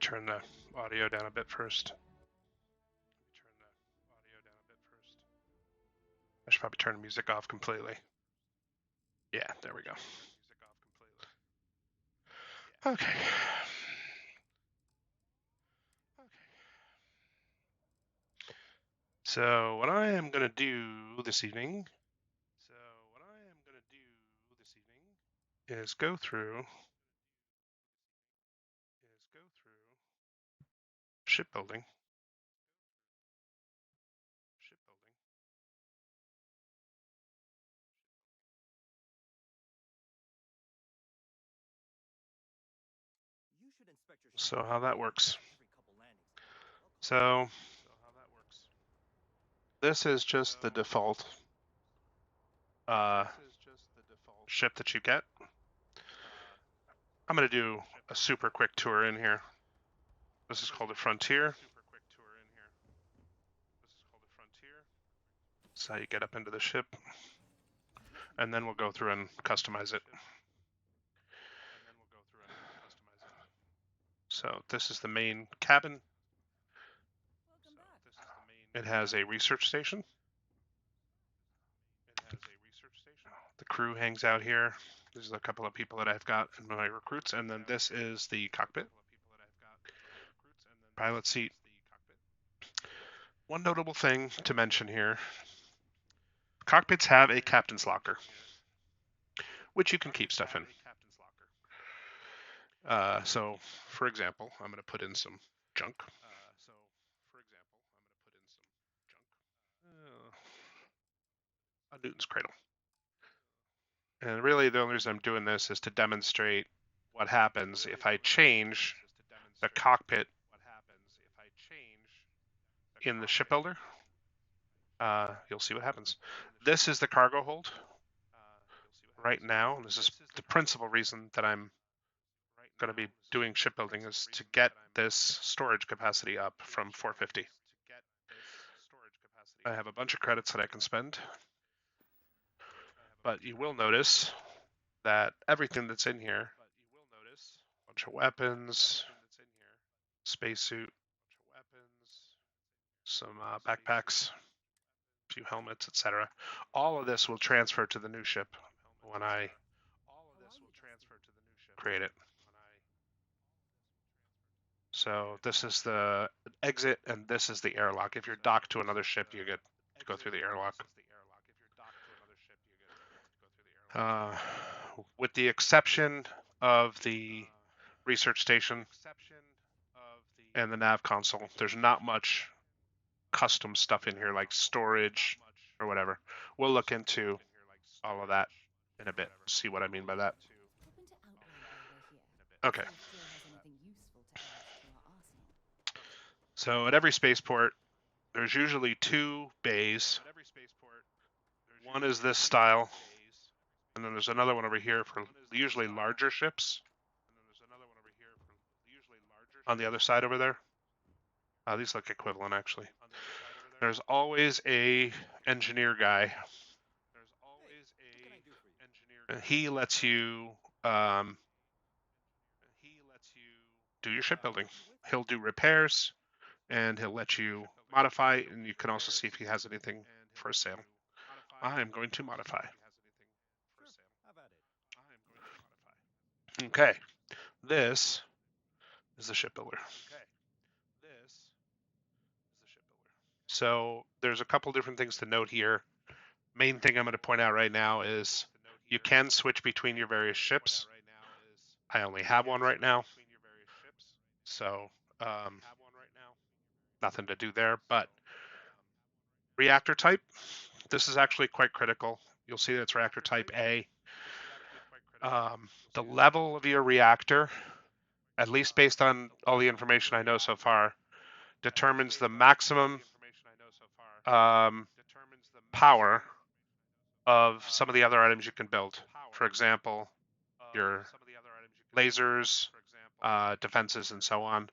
turn the audio down a bit first. I should probably turn the music off completely. Yeah, there we go. Okay. So what I am going to do this evening is go through shipbuilding. So how that works. So this is just the default ship that you get. I'm going to do a super quick tour in here. This is called a Frontier. This is how you get up into the ship. And then we'll go through and customize it. So this is the main cabin. It has a research station. The crew hangs out here. There's a couple of people that I've got in my recruits. And then this is the cockpit. Pilot seat. One notable thing to mention here. Cockpits have a captain's locker, which you can keep stuff in. So, for example, I'm going to put in some junk. A Newton's cradle. And really the only reason I'm doing this is to demonstrate what happens if I change the cockpit in the shipbuilder. You'll see what happens. This is the cargo hold right now. This is the principal reason that I'm going to be doing shipbuilding is to get this storage capacity up from 450. I have a bunch of credits that I can spend, but you will notice that everything that's in here, a bunch of weapons, spacesuit, some backpacks, a few helmets, etc. All of this will transfer to the new ship when I create it. So this is the exit, and this is the airlock. If you're docked to another ship, you get to go through the airlock. With the exception of the research station and the nav console, there's not much custom stuff in here like storage or whatever. We'll look into all of that in a bit, see what I mean by that. Okay. So at every spaceport, there's usually two bays. One is this style, and then there's another one over here for usually larger ships. On the other side over there. These look equivalent, actually. There's always a engineer guy. He lets you do your shipbuilding. He'll do repairs, and he'll let you modify, and you can also see if he has anything for sale. I'm going to modify. Okay, this is the shipbuilder. So there's a couple different things to note here. Main thing I'm going to point out right now is you can switch between your various ships. I only have one right now, so nothing to do there. But reactor type, this is actually quite critical. You'll see that it's reactor type A. The level of your reactor, at least based on all the information I know so far, determines the maximum power of some of the other items you can build. For example, your lasers, defenses, and so on.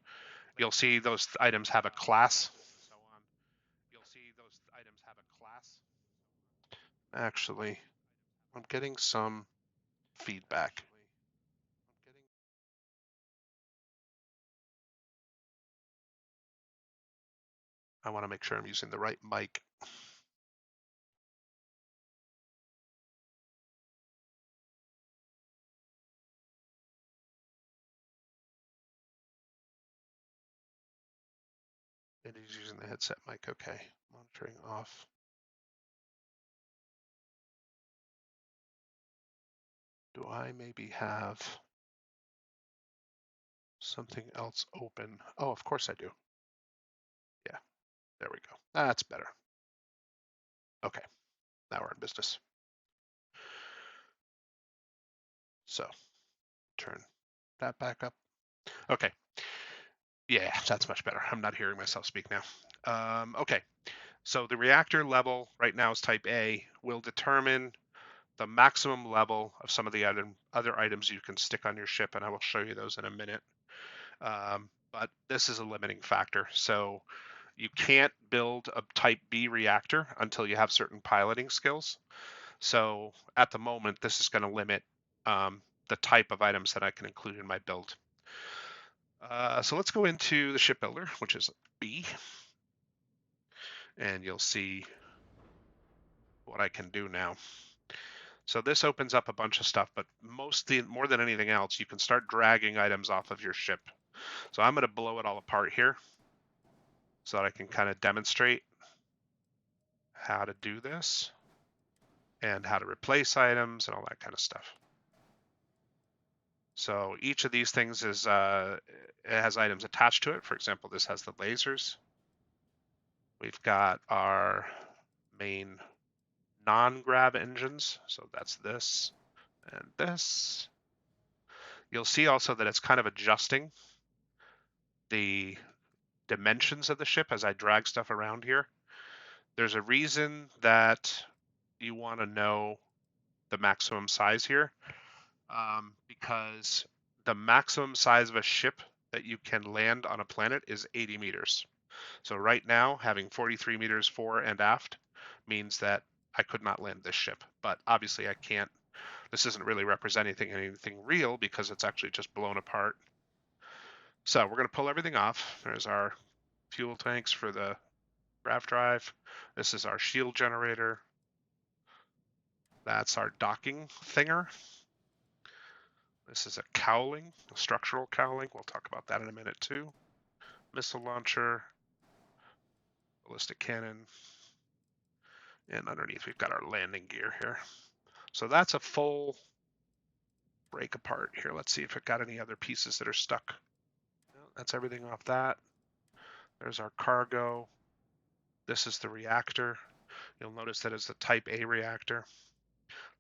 You'll see those items have a class. Actually, I'm getting some feedback. I want to make sure I'm using the right mic. It is using the headset mic. Okay, monitoring off. Do I maybe have something else open? Oh, of course I do. Yeah, there we go. That's better. Okay, now we're in business. So turn that back up. Okay. Yeah, that's much better. I'm not hearing myself speak now. Okay, so the reactor level right now is type A, will determine the maximum level of some of the other items you can stick on your ship, and I will show you those in a minute. But this is a limiting factor. So you can't build a type B reactor until you have certain piloting skills. So at the moment, this is going to limit the type of items that I can include in my build. So let's go into the shipbuilder, which is B, and you'll see what I can do now. So this opens up a bunch of stuff, but more than anything else, you can start dragging items off of your ship. So I'm going to blow it all apart here so that I can kind of demonstrate how to do this and how to replace items and all that kind of stuff. So each of these things is it has items attached to it. For example, this has the lasers. We've got our main non-grab engines. So that's this and this. You'll see also that it's kind of adjusting the dimensions of the ship as I drag stuff around here. There's a reason that you want to know the maximum size here, because the maximum size of a ship that you can land on a planet is 80 meters. So right now, having 43 meters fore and aft means that I could not land this ship, but obviously I can't. This isn't really representing anything real because it's actually just blown apart. So we're going to pull everything off. There's our fuel tanks for the grav drive. This is our shield generator. That's our docking thinger. This is a cowling, a structural cowling. We'll talk about that in a minute too. Missile launcher, ballistic cannon, and underneath we've got our landing gear here. So that's a full break apart here. Let's see if it got any other pieces that are stuck. That's everything off that. There's our cargo. This is the reactor. You'll notice that it's a type A reactor.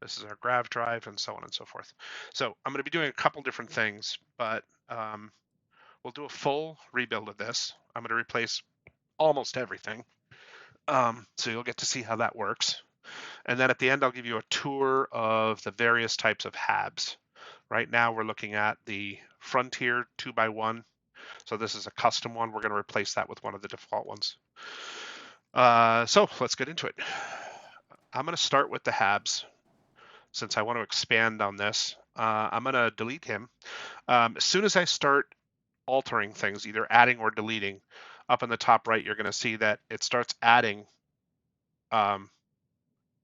This is our grav drive and so on and so forth. So I'm going to be doing a couple different things, but we'll do a full rebuild of this. I'm going to replace almost everything. So you'll get to see how that works. And then at the end, I'll give you a tour of the various types of HABs. Right now, we're looking at the Frontier 2x1. So this is a custom one. We're going to replace that with one of the default ones. So let's get into it. I'm going to start with the HABs since I want to expand on this. I'm going to delete him. As soon as I start altering things, either adding or deleting, up in the top right, you're going to see that it starts adding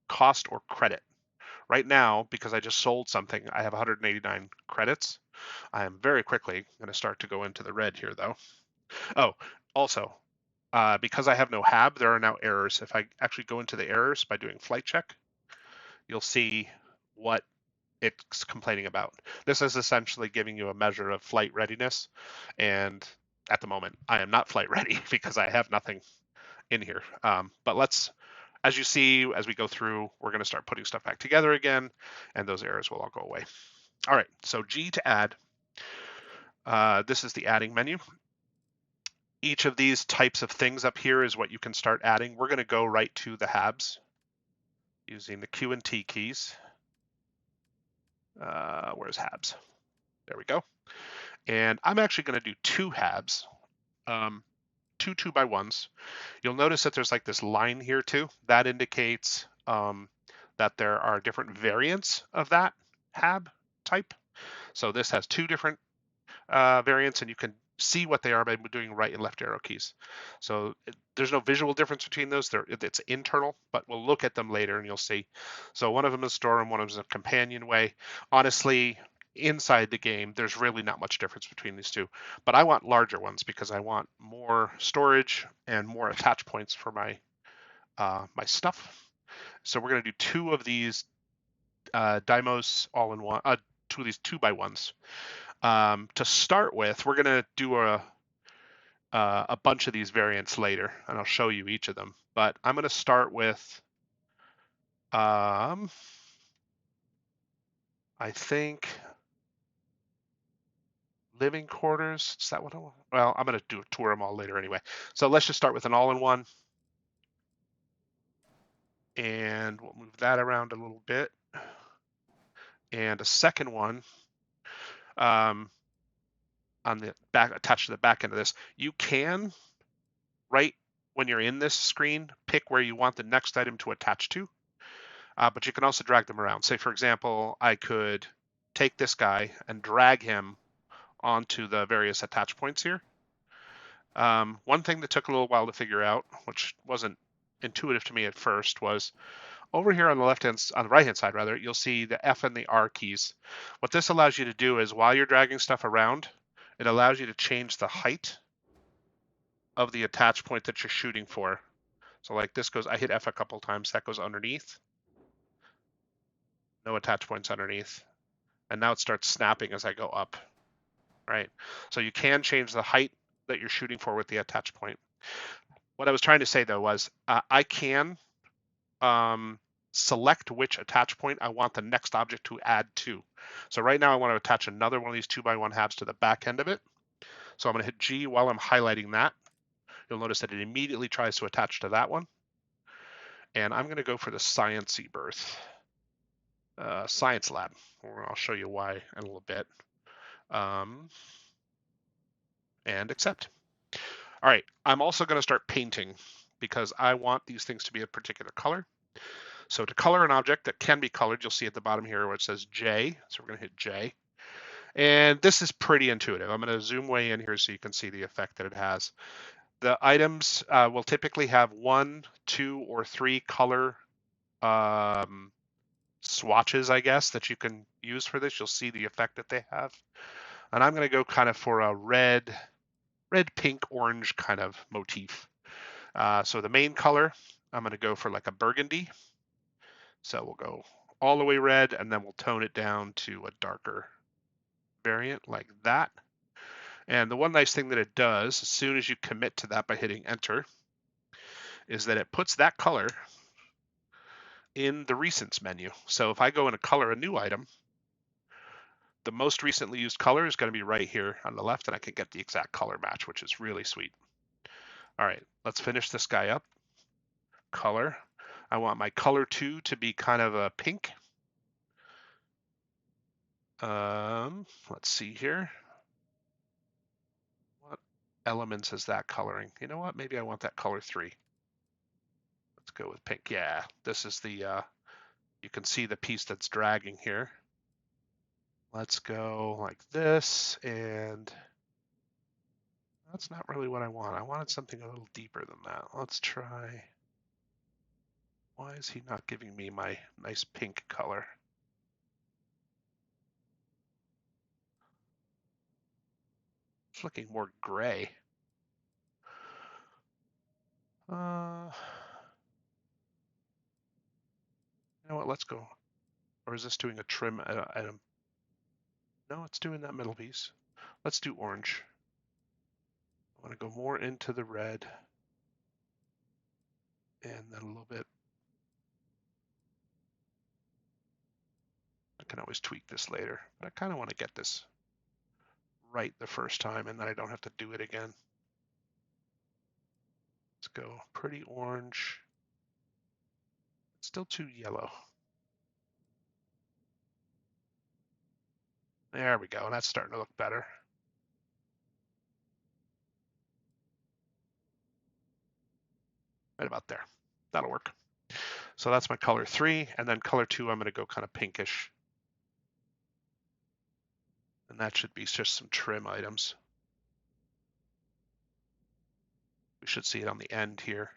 cost or credit. Right now, because I just sold something, I have 189 credits. I am very quickly going to start to go into the red here, though. Oh, also, because I have no HAB, there are now errors. If I actually go into the errors by doing flight check, you'll see what it's complaining about. This is essentially giving you a measure of flight readiness. And at the moment, I am not flight ready because I have nothing in here. But let's, as you see, as we go through, we're going to start putting stuff back together again, and those errors will all go away. All right, so G to add. This is the adding menu. Each of these types of things up here is what you can start adding. We're going to go right to the HABs using the Q and T keys. Where's HABs? There we go. And I'm actually going to do two HABs, two 2x1s. You'll notice that there's like this line here too. That indicates that there are different variants of that HAB type. So this has two different variants, and you can see what they are by doing right and left arrow keys. So there's no visual difference between those. It's internal, but we'll look at them later and you'll see. So one of them is store and one of them is a companion way. Honestly, inside the game, there's really not much difference between these two, but I want larger ones because I want more storage and more attach points for my my stuff. So we're going to do two of these Dymos all in one, two of these 2x1s. To start with, we're going to do a bunch of these variants later, and I'll show you each of them. But I'm going to start with, I think, living quarters. Is that what I want? Well, I'm going to tour them all later anyway. So let's just start with an all-in-one. And we'll move that around a little bit. And a second one on the back, attached to the back end of this. You can, right when you're in this screen, pick where you want the next item to attach to. But you can also drag them around. Say, for example, I could take this guy and drag him onto the various attach points here. One thing that took a little while to figure out, which wasn't intuitive to me at first, was over here on the right hand side rather, you'll see the F and the R keys. What this allows you to do is while you're dragging stuff around, it allows you to change the height of the attach point that you're shooting for. So like this goes, I hit F a couple times, that goes underneath. No attach points underneath. And now it starts snapping as I go up, right? So you can change the height that you're shooting for with the attach point. What I was trying to say though was I can select which attach point I want the next object to add to. So right now I want to attach another one of these 2x1 halves to the back end of it. So I'm going to hit G while I'm highlighting that. You'll notice that it immediately tries to attach to that one. And I'm going to go for the Sciencey Birth. Science Lab. I'll show you why in a little bit. And accept. All right, I'm also going to start painting because I want these things to be a particular color. So to color an object that can be colored, you'll see at the bottom here where it says J. So we're going to hit J. And this is pretty intuitive. I'm going to zoom way in here so you can see the effect that it has. The items will typically have 1, 2, or 3 color swatches, I guess, that you can use for this. You'll see the effect that they have. And I'm going to go kind of for a red, pink, orange kind of motif. So the main color, I'm going to go for like a burgundy. So we'll go all the way red, and then we'll tone it down to a darker variant like that. And the one nice thing that it does, as soon as you commit to that by hitting enter, is that it puts that color in the recents menu. So if I go in and color a new item, the most recently used color is going to be right here on the left, and I can get the exact color match, which is really sweet. All right, let's finish this guy up. Color. I want my color 2 to be kind of a pink. Let's see here. What elements is that coloring? You know what? Maybe I want that color 3. Let's go with pink. Yeah, this is the, you can see the piece that's dragging here. Let's go like this, and that's not really what I want. I wanted something a little deeper than that. Let's try. Why is he not giving me my nice pink color? It's looking more gray. You know what? Let's go. Or is this doing a trim item? No, it's doing that middle piece. Let's do orange. I want to go more into the red. And then a little bit. I can always tweak this later, but I kind of want to get this right the first time, and then I don't have to do it again. Let's go pretty orange. It's still too yellow. There we go. That's starting to look better. Right about there. That'll work. So that's my color 3, and then color 2, I'm going to go kind of pinkish. And that should be just some trim items. We should see it on the end here.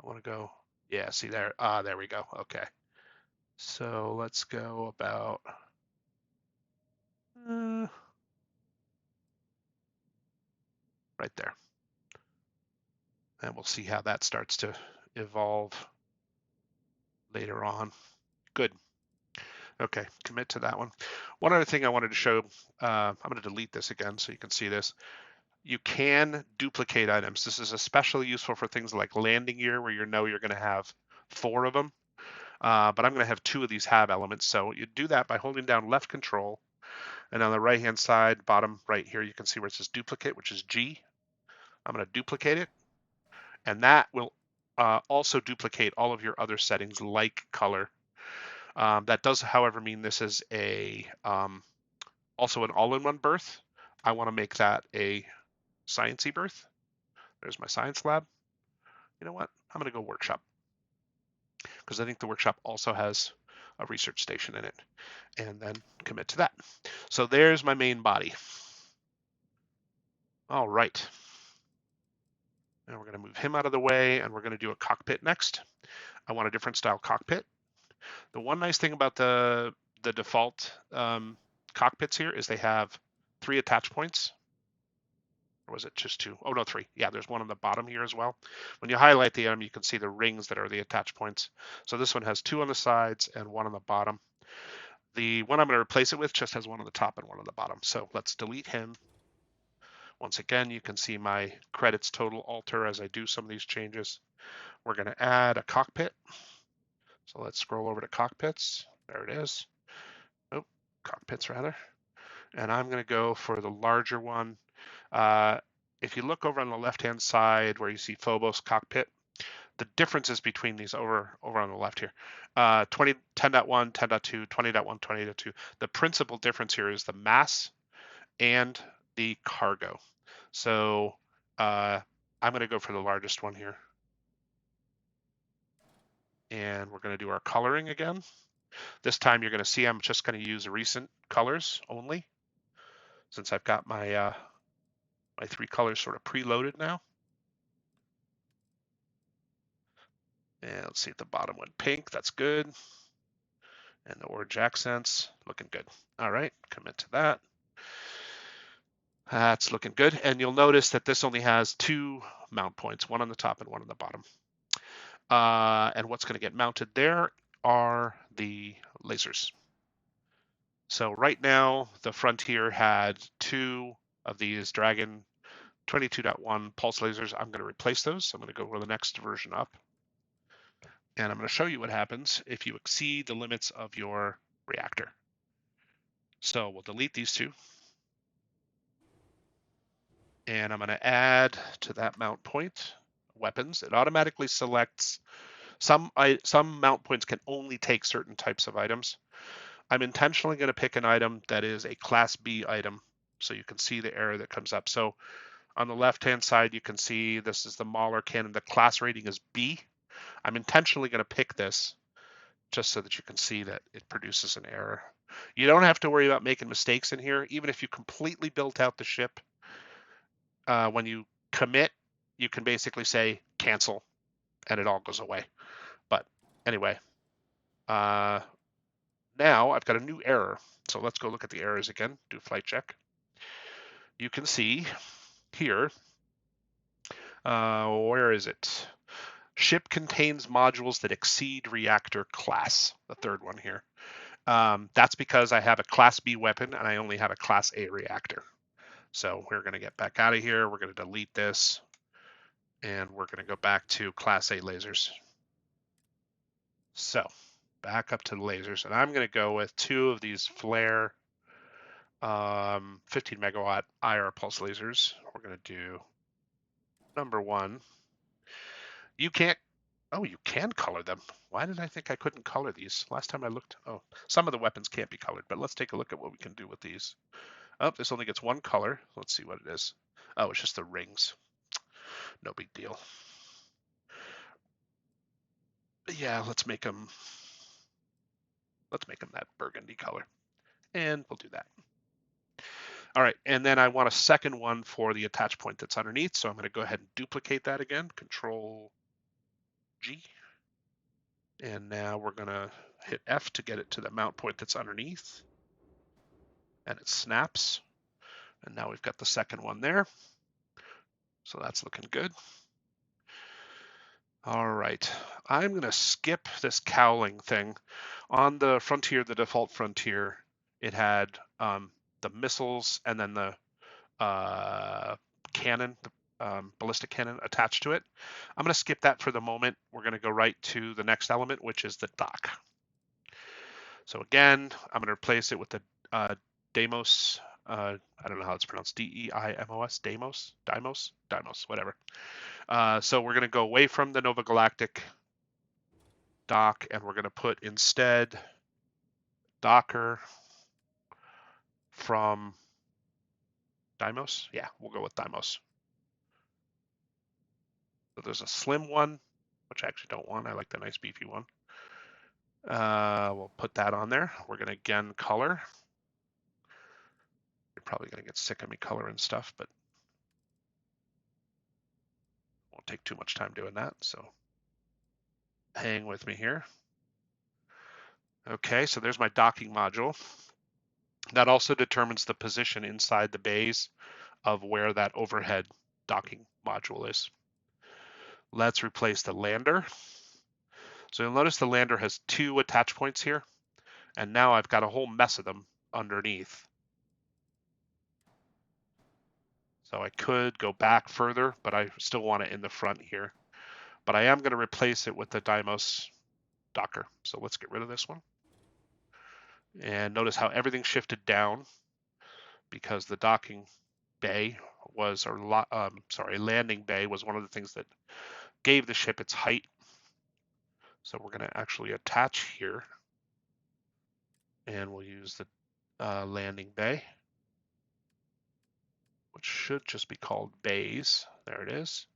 I want to go, yeah, see there. There we go. Okay. So let's go about right there. And we'll see how that starts to evolve later on. Good. Okay, commit to that one. One other thing I wanted to show, I'm going to delete this again so you can see this. You can duplicate items. This is especially useful for things like landing gear where you know you're going to have 4 of them. But I'm going to have 2 of these have elements. So you do that by holding down left control. And on the right hand side, bottom right here, you can see where it says duplicate, which is G. I'm going to duplicate it. And that will also duplicate all of your other settings like color. That does, however, mean this is a also an all-in-one berth. I want to make that a sciencey berth. There's my science lab. You know what? I'm going to go workshop because I think the workshop also has a research station in it, and then commit to that. So there's my main body. All right. Now we're going to move him out of the way, and we're going to do a cockpit next. I want a different style cockpit. The one nice thing about the default cockpits here is they have 3 attach points. Or was it just 2? Oh, no, 3. Yeah, there's one on the bottom here as well. When you highlight the item, you can see the rings that are the attach points. So this one has 2 on the sides and 1 on the bottom. The one I'm going to replace it with just has 1 on the top and 1 on the bottom. So let's delete him. Once again, you can see my credits total alter as I do some of these changes. We're going to add a cockpit. So let's scroll over to cockpits. There it is. Oh, cockpits rather. And I'm going to go for the larger one. If you look over on the left-hand side where you see Phobos cockpit, the differences between these over on the left here, 10.1, 10.2, 20.1, 20.2. The principal difference here is the mass and the cargo. So I'm going to go for the largest one here. And we're going to do our coloring again. This time you're going to see I'm just going to use recent colors only, since I've got my my 3 colors sort of preloaded now. And let's see if the bottom went pink. That's good. And the orange accents, looking good. All right, commit to that. That's looking good. And you'll notice that this only has 2 mount points, 1 on the top and 1 on the bottom. And what's going to get mounted there are the lasers. So right now, the Frontier had 2 of these Dragon 22.1 pulse lasers. I'm going to replace those. So I'm going to go for the next version up. And I'm going to show you what happens if you exceed the limits of your reactor. So we'll delete these 2. And I'm going to add to that mount point weapons. It automatically selects some mount points can only take certain types of items. I'm intentionally going to pick an item that is a class B item so you can see the error that comes up. So on the left-hand side, you can see this is the Mauler cannon. The class rating is B. I'm intentionally going to pick this just so that you can see that it produces an error. You don't have to worry about making mistakes in here. Even if you completely built out the ship, when you commit, you can basically say cancel and it all goes away. But anyway, now I've got a new error. So let's go look at the errors again, do flight check. You can see here, where is it? Ship contains modules that exceed reactor class, the third one here. That's because I have a class B weapon and I only have a class A reactor. So we're going to get back out of here. We're going to delete this and we're going to go back to class A lasers. So back up to the lasers, and I'm going to go with 2 of these flare 15 megawatt IR pulse lasers. We're going to do number 1. You can't, oh, you can color them. Why did I think I couldn't color these? Last time I looked, oh, some of the weapons can't be colored, but let's take a look at what we can do with these. Oh, this only gets 1 color. Let's see what it is. Oh, it's just the rings. No big deal. But yeah, let's make them that burgundy color. And we'll do that. All right, and then I want a second one for the attach point that's underneath. So I'm going to go ahead and duplicate that again, Control G. And now we're going to hit F to get it to the mount point that's underneath. And it snaps. And now we've got the second one there. So that's looking good. All right, I'm going to skip this cowling thing. On the Frontier, the default Frontier, it had the missiles and then the cannon, ballistic cannon attached to it. I'm going to skip that for the moment. We're going to go right to the next element, which is the dock. So again, I'm going to replace it with the Deimos. I don't know how it's pronounced. D-E-I-M-O-S, Deimos, whatever. So we're going to go away from the Nova Galactic dock, and we're going to put instead Docker from Deimos. Yeah, we'll go with Deimos. So there's a slim one, which I actually don't want. I like the nice beefy one. We'll put that on there. We're going to again color. You're probably going to get sick of me coloring stuff, but won't take too much time doing that. So hang with me here. Okay, so there's my docking module. That also determines the position inside the bays of where that overhead docking module is. Let's replace the lander. So you'll notice the lander has two attach points here, and now I've got a whole mess of them underneath. So I could go back further, but I still want it in the front here. But I am going to replace it with the Deimos Docker. So let's get rid of this one. And notice how everything shifted down because the docking bay was, landing bay was one of the things that gave the ship its height. So we're going to actually attach here, and we'll use the landing bay, which should just be called bays. There it is.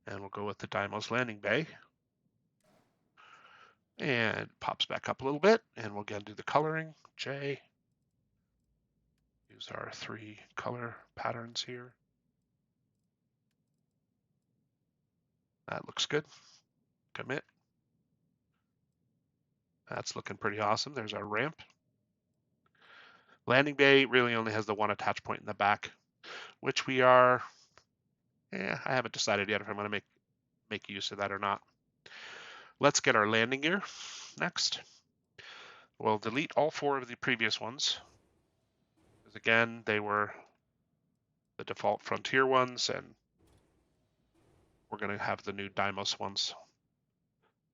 And we'll go with the Deimos landing bay. And pops back up a little bit, and we'll again do the coloring, J. Use our 3 color patterns here. That looks good. Commit. That's looking pretty awesome. There's our ramp. Landing bay really only has the one attach point in the back, which we are, I haven't decided yet if I'm going to make use of that or not. Let's get our landing gear next. We'll delete all 4 of the previous ones, because again, they were the default Frontier ones, and we're going to have the new Deimos ones.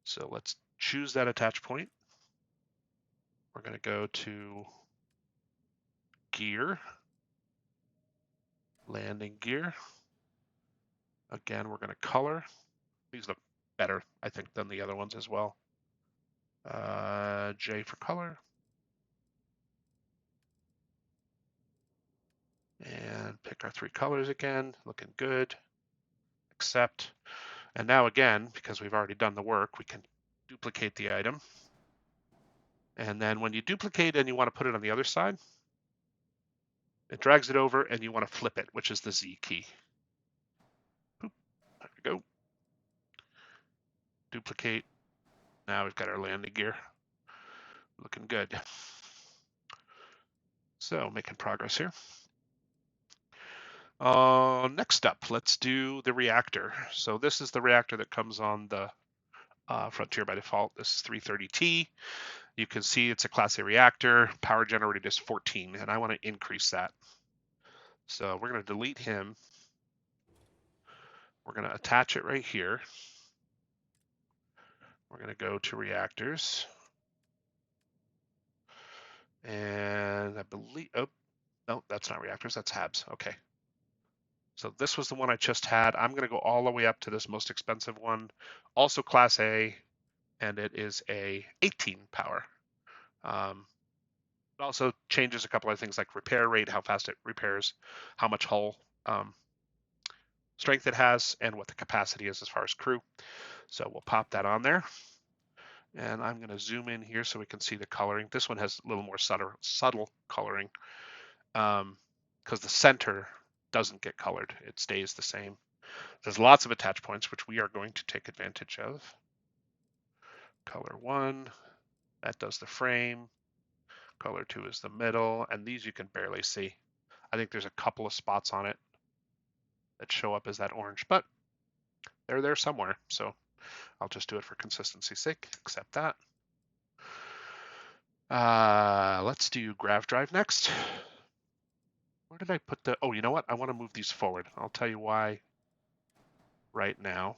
So let's choose that attach point. We're going to go to gear, landing gear. Again, we're going to color. These look better, I think, than the other ones as well. J for color. And pick our 3 colors again, looking good. Accept. And now again, because we've already done the work, we can duplicate the item. And then when you duplicate and you want to put it on the other side, it drags it over and you want to flip it, which is the Z key. Boop. There we go. Duplicate. Now we've got our landing gear. Looking good. So making progress here. Next up, let's do the reactor. So this is the reactor that comes on the Frontier by default. This is 330T. You can see it's a Class A reactor. Power generated is 14, and I want to increase that. So we're going to delete him. We're going to attach it right here. We're going to go to reactors. And I believe, oh, no, that's not reactors, that's HABs. Okay. So this was the one I just had. I'm going to go all the way up to this most expensive one, also Class A, and it is a 18 power. It also changes a couple of things like repair rate, how fast it repairs, how much hull strength it has, and what the capacity is as far as crew. So we'll pop that on there. And I'm going to zoom in here so we can see the coloring. This one has a little more subtle coloring. because the center doesn't get colored. It stays the same. There's lots of attach points, which we are going to take advantage of. Color 1, that does the frame. Color 2 is the middle, and these you can barely see. I think there's a couple of spots on it that show up as that orange, but they're there somewhere. So I'll just do it for consistency's sake. Accept that. Let's do Grav Drive next. Where did I put the? Oh, you know what? I want to move these forward. I'll tell you why right now.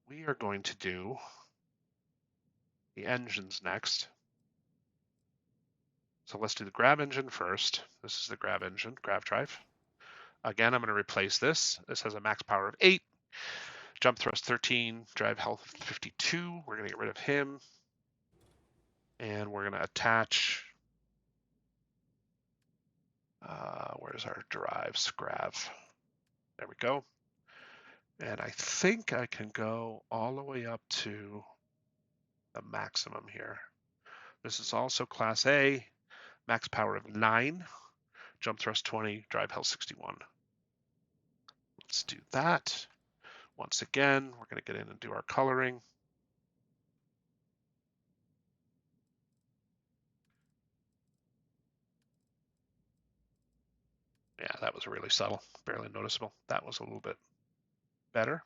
We are going to do the engines next. So let's do the Grav engine first. This is the Grav engine, Grav Drive. Again, I'm going to replace this. This has a max power of 8, jump thrust 13, drive health 52. We're going to get rid of him. And we're going to attach, where's our drives? Grav. There we go. And I think I can go all the way up to the maximum here. This is also Class A, max power of 9, jump thrust 20, drive health 61. Let's do that. Once again, we're going to get in and do our coloring. Yeah, that was really subtle, barely noticeable. That was a little bit better.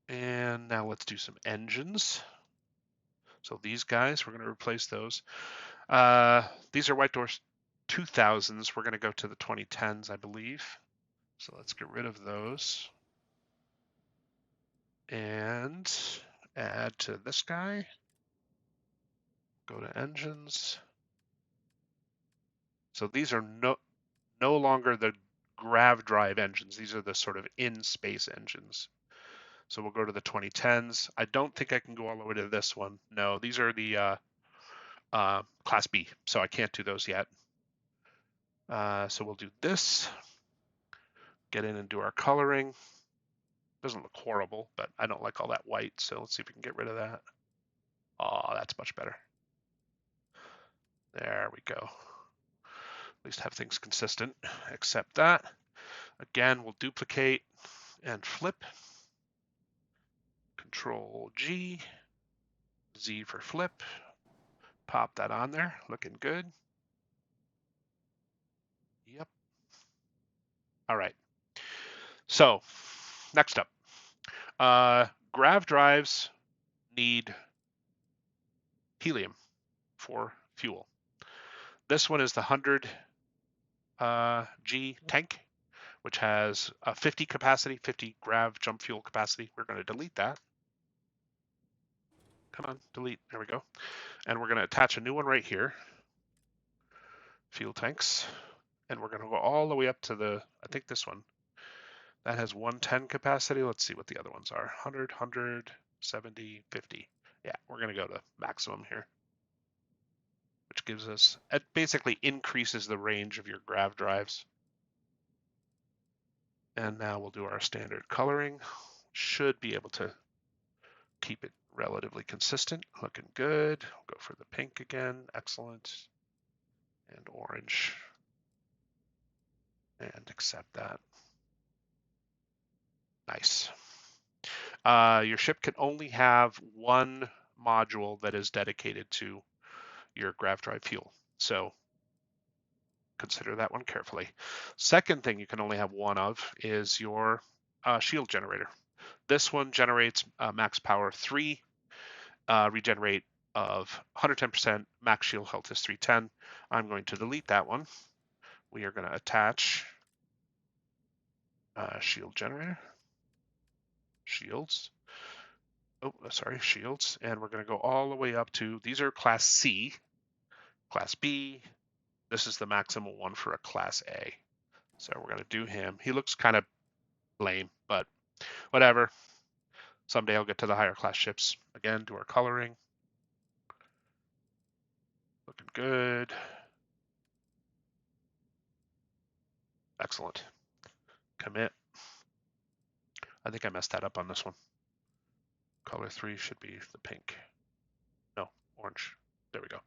And now let's do some engines. So these guys, we're going to replace those. These are White Dwarfs 2000s. We're going to go to the 2010s, I believe. So let's get rid of those. And add to this guy. Go to engines. So these are no longer the Grav Drive engines. These are the sort of in-space engines. So we'll go to the 2010s. I don't think I can go all the way to this one. No, these are the Class B, so I can't do those yet. So we'll do this. Get in and do our coloring. Doesn't look horrible, but I don't like all that white, so let's see if we can get rid of that. Oh, that's much better. There we go. At least have things consistent. Accept that. Again, we'll duplicate and flip. Control G, Z for flip. Pop that on there, looking good. Yep. All right. So next up, Grav drives need helium for fuel. This one is the 100 G tank, which has a 50 capacity, 50 Grav jump fuel capacity. We're going to delete that. Come on, delete. There we go. And we're going to attach a new one right here. Fuel tanks. And we're going to go all the way up to the, I think this one, that has 110 capacity. Let's see what the other ones are. 100, 100, 70, 50. Yeah, we're going to go to maximum here, which gives us, it basically increases the range of your Grav drives. And now we'll do our standard coloring. Should be able to keep it relatively consistent. Looking good. We'll go for the pink again. Excellent. And orange. And accept that. Nice. Your ship can only have one module that is dedicated to your Grav drive fuel. So consider that one carefully. Second thing you can only have one of is your shield generator. This one generates max power 3, regenerate of 110%, max shield health is 310. I'm going to delete that one. We are going to attach shield generator, shields. Oh, sorry, shields. And we're going to go all the way up to, these are Class C, Class B. This is the maximum one for a Class A. So we're going to do him. He looks kind of lame, but whatever. Someday I'll get to the higher class ships. Again, do our coloring. Looking good. Excellent. Commit. I think I messed that up on this one. Color 3 should be the pink. No, orange. There we go.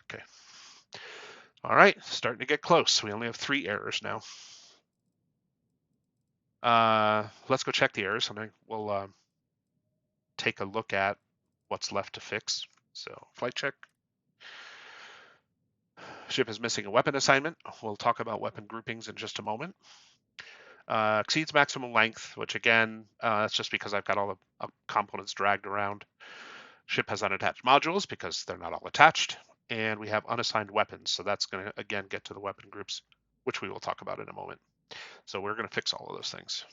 Okay. All right, starting to get close. We only have 3 errors now. Let's go check the errors, and we'll take a look at what's left to fix. So flight check. Ship is missing a weapon assignment. We'll talk about weapon groupings in just a moment. Exceeds maximum length, which again, that's just because I've got all the components dragged around. Ship has unattached modules because they're not all attached. And we have unassigned weapons. So that's going to, again, get to the weapon groups, which we will talk about in a moment. So we're going to fix all of those things.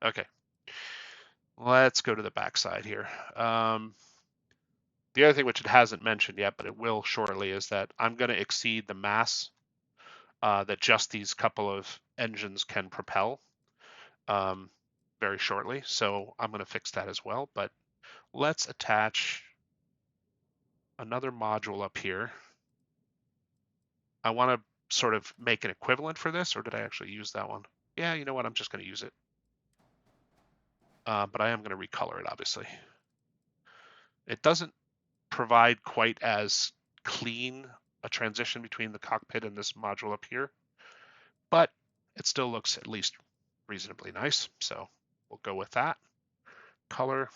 Okay. Let's go to the backside here. The other thing which it hasn't mentioned yet, but it will shortly, is that I'm going to exceed the mass that just these couple of engines can propel very shortly. So I'm going to fix that as well. But let's attach another module up here. I want to sort of make an equivalent for this, or did I actually use that one? Yeah, you know what? I'm just going to use it. But I am going to recolor it, obviously. It doesn't provide quite as clean a transition between the cockpit and this module up here, but it still looks at least reasonably nice. So we'll go with that. Color.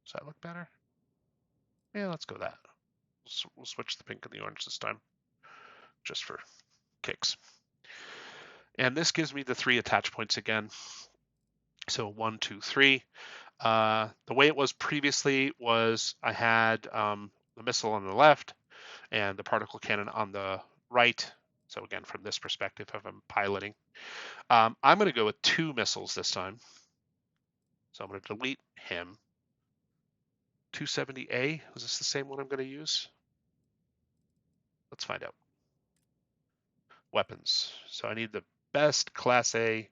Does that look better? Yeah, let's go that. We'll switch the pink and the orange this time, just for kicks. And this gives me the 3 attach points again. So 1, 2, 3. The way it was previously was I had the missile on the left and the particle cannon on the right. So again, from this perspective, if I'm piloting, I'm going to go with 2 missiles this time. So I'm going to delete him. 270A, is this the same one I'm going to use? Let's find out. Weapons. So I need the best Class A.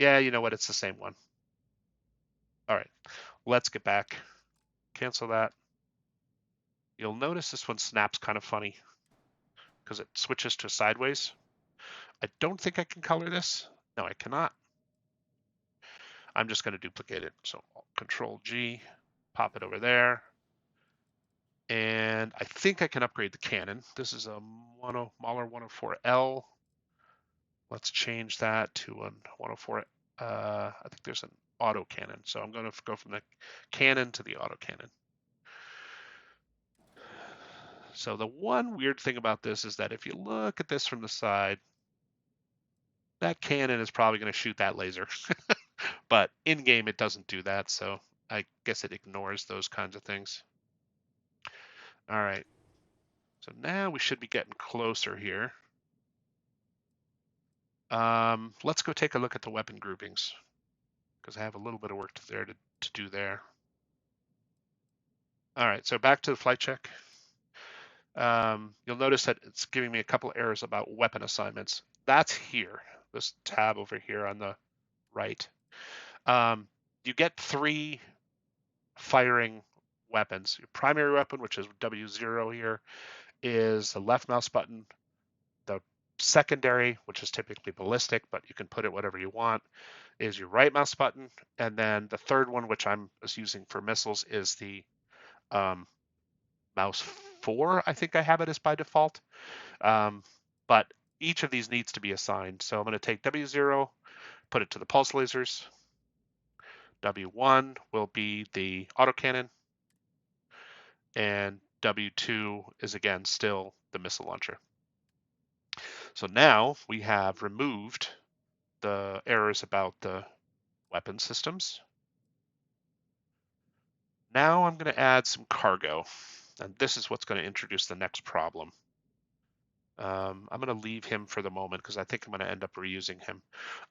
Yeah, you know what? It's the same one. All right, let's get back. Cancel that. You'll notice this one snaps kind of funny because it switches to sideways. I don't think I can color this. No, I cannot. I'm just going to duplicate it. So Control G, pop it over there. And I think I can upgrade the cannon. This is a Mahler 104L. Let's change that to a 104. I think there's an auto cannon. So I'm going to go from the cannon to the auto cannon. So the one weird thing about this is that if you look at this from the side, that cannon is probably going to shoot that laser. But in game, it doesn't do that. So I guess it ignores those kinds of things. All right. So now we should be getting closer here. Let's go take a look at the weapon groupings because I have a little bit of work there to do there. All right, so back to the flight check. You'll notice that it's giving me a couple errors about weapon assignments. That's here, this tab over here on the right. You get 3 firing weapons. Your primary weapon, which is W0 here, is the left mouse button. The secondary, which is typically ballistic, but you can put it whatever you want, is your right mouse button. And then the third one, which I'm using for missiles, is the mouse 4. I think I have it as by default. But each of these needs to be assigned. So I'm going to take W0, put it to the pulse lasers. W1 will be the autocannon. And W2 is again still the missile launcher. So now we have removed the errors about the weapon systems. Now I'm going to add some cargo. And this is what's going to introduce the next problem. I'm going to leave him for the moment because I think I'm going to end up reusing him.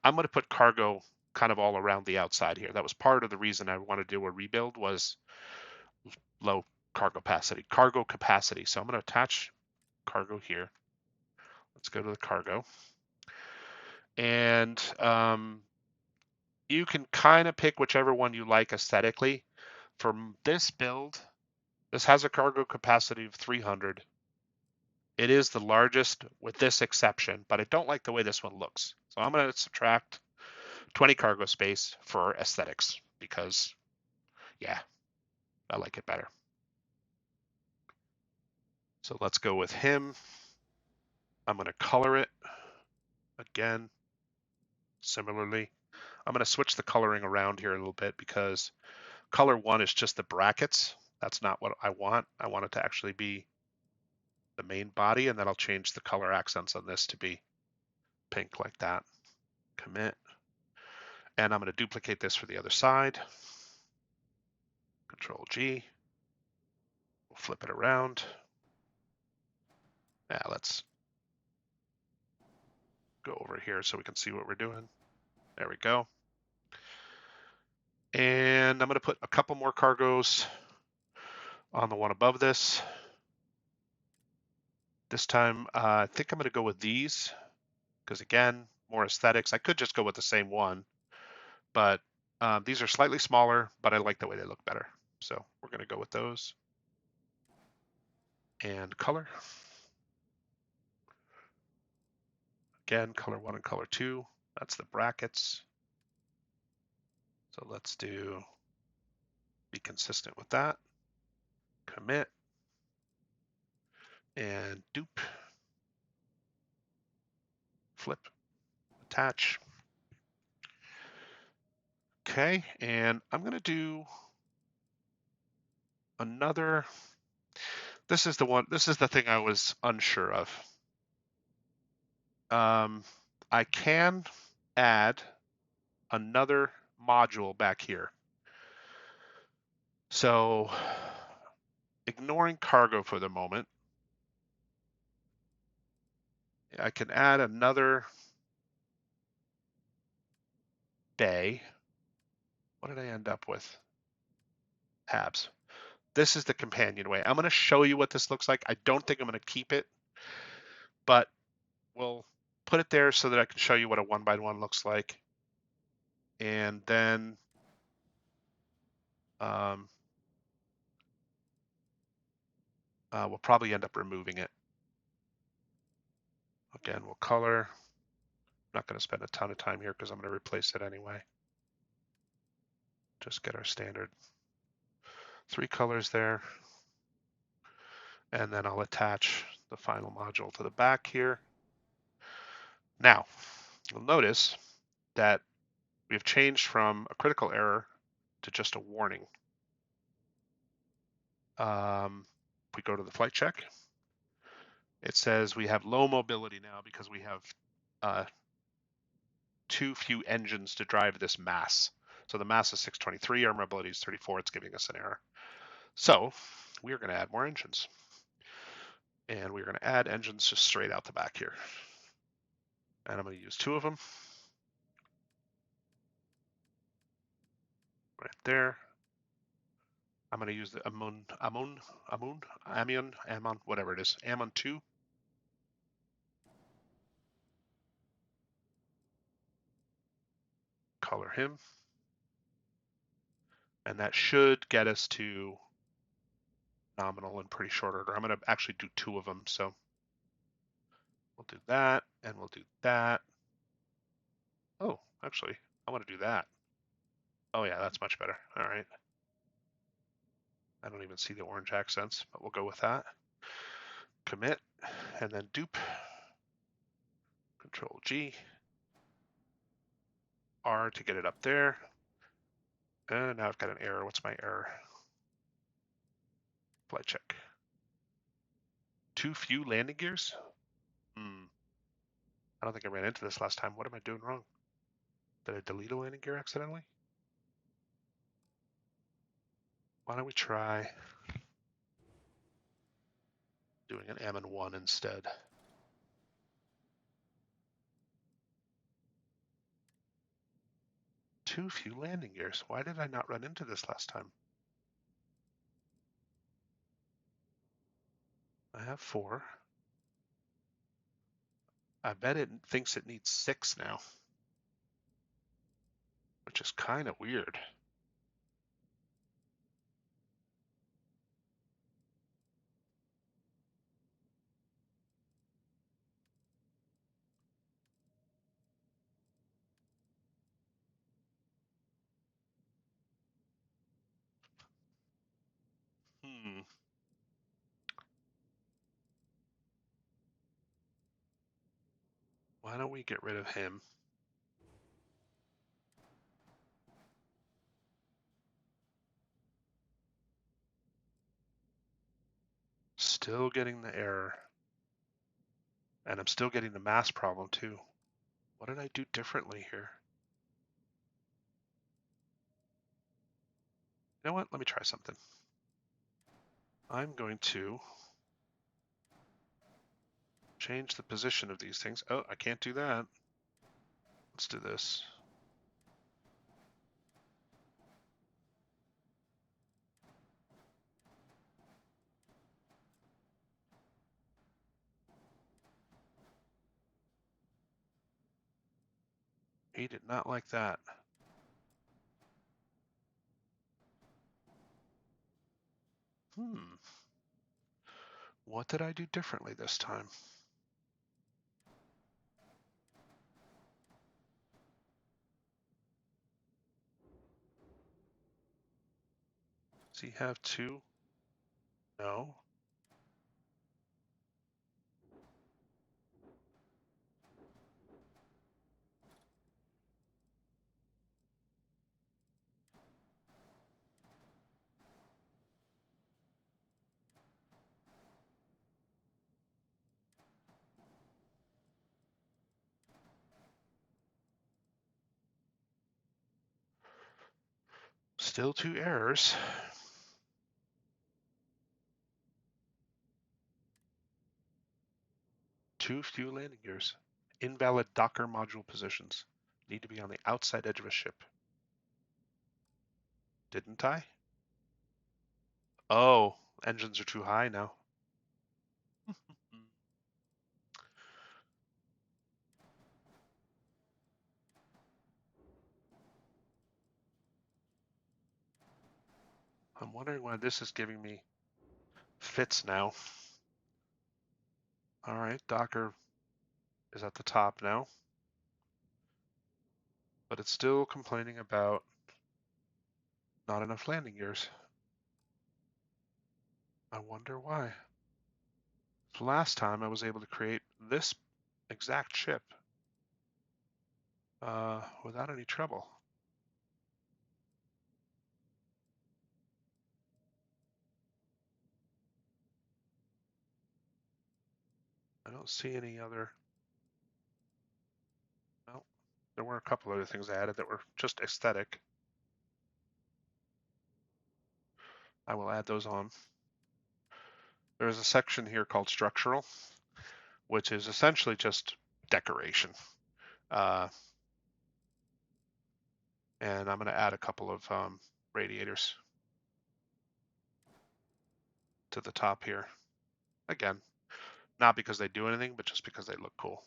I'm going to put cargo kind of all around the outside here. That was part of the reason I wanted to do a rebuild was low cargo capacity. So I'm going to attach cargo here. Let's go to the cargo. And you can kind of pick whichever one you like aesthetically. For this build, this has a cargo capacity of 300. It is the largest with this exception, but I don't like the way this one looks. So I'm going to subtract 20 cargo space for aesthetics because, Yeah, I like it better. So let's go with him. I'm going to color it again. Similarly, I'm going to switch the coloring around here a little bit because color 1 is just the brackets. That's not what I want. I want it to actually be the main body, and then I'll change the color accents on this to be pink like that. Commit. And I'm going to duplicate this for the other side. Control G. We'll flip it around. Now let's go over here so we can see what we're doing. There we go. And I'm going to put a couple more cargoes on the one above this. This time, I think I'm going to go with these because, again, more aesthetics. I could just go with the same one, but these are slightly smaller, but I like the way they look better. So we're going to go with those. And color. Again, color 1 and color 2. That's the brackets. So let's be consistent with that. Commit. And dupe. Flip. Attach. Okay, and I'm going to do another. This is the thing I was unsure of. I can add another module back here. So ignoring cargo for the moment, I can add another bay. What did I end up with? Tabs. This is the companionway. I'm going to show you what this looks like. I don't think I'm going to keep it, but we'll put it there so that I can show you what a 1x1 looks like. And then we'll probably end up removing it. Again, we'll color. I'm not going to spend a ton of time here because I'm going to replace it anyway. Just get our standard 3 colors there. And then I'll attach the final module to the back here. Now, you'll notice that we've changed from a critical error to just a warning. If we go to the flight check, it says we have low mobility now because we have too few engines to drive this mass. So the mass is 623, our mobility is 34, it's giving us an error. So we are going to add more engines. And we're going to add engines just straight out the back here. And I'm going to use 2 of them. Right there. I'm going to use the Amon, whatever it is, Amon 2. Color him. And that should get us to nominal in pretty short order. I'm going to actually do 2 of them. So we'll do that and we'll do that. Oh, actually, I want to do that. Oh yeah, that's much better. All right. I don't even see the orange accents, but we'll go with that. Commit and then dupe. Control G. R to get it up there. And now I've got an error. What's my error? Flight check. Too few landing gears? I don't think I ran into this last time. What am I doing wrong? Did I delete a landing gear accidentally? Why don't we try doing an Ammon 1 instead? Too few landing gears. Why did I not run into this last time? I have 4. I bet it thinks it needs 6 now, which is kind of weird. Why don't we get rid of him? Still getting the error. And I'm still getting the mass problem too. What did I do differently here? You know what? Let me try something. I'm going to change the position of these things. Oh, I can't do that. Let's do this. He did not like that. What did I do differently this time? Does he have two? No. Still two errors. Too few landing gears. Invalid Docker module positions. Need to be on the outside edge of a ship. Didn't I? Oh, engines are too high now. I'm wondering why this is giving me fits now. All right, Docker is at the top now, but it's still complaining about not enough landing gears. I wonder why. So last time I was able to create this exact ship without any trouble. I don't see any other. Well, there were a couple other things I added that were just aesthetic. I will add those on. There is a section here called structural, which is essentially just decoration. And I'm going to add a couple of radiators to the top here. Again, not because they do anything, but just because they look cool.